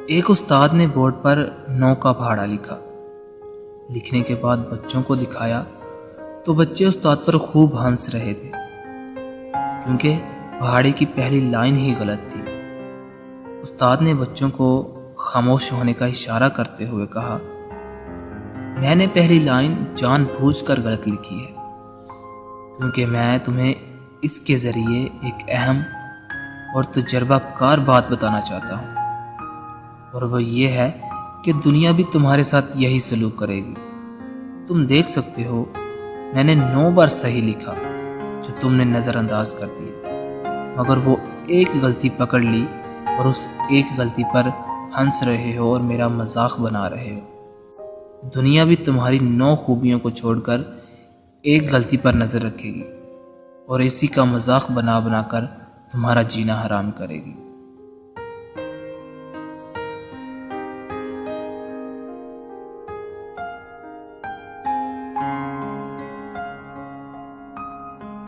ایک استاد نے بورڈ پر 9 کا پہاڑا لکھا۔ لکھنے کے بعد بچوں کو دکھایا تو بچے استاد پر خوب ہنس رہے تھے، کیونکہ پہاڑے کی پہلی لائن ہی غلط تھی۔ استاد نے بچوں کو خاموش ہونے کا اشارہ کرتے ہوئے کہا، میں نے پہلی لائن جان بوجھ کر غلط لکھی ہے، کیونکہ میں تمہیں اس کے ذریعے ایک اہم اور تجربہ کار بات بتانا چاہتا ہوں، اور وہ یہ ہے کہ دنیا بھی تمہارے ساتھ یہی سلوک کرے گی۔ تم دیکھ سکتے ہو میں نے 9 بار صحیح لکھا جو تم نے نظر انداز کر دیا، مگر وہ ایک غلطی پکڑ لی اور اس ایک غلطی پر ہنس رہے ہو اور میرا مذاق بنا رہے ہو۔ دنیا بھی تمہاری 9 خوبیوں کو چھوڑ کر ایک غلطی پر نظر رکھے گی اور اسی کا مذاق بنا بنا کر تمہارا جینا حرام کرے گی۔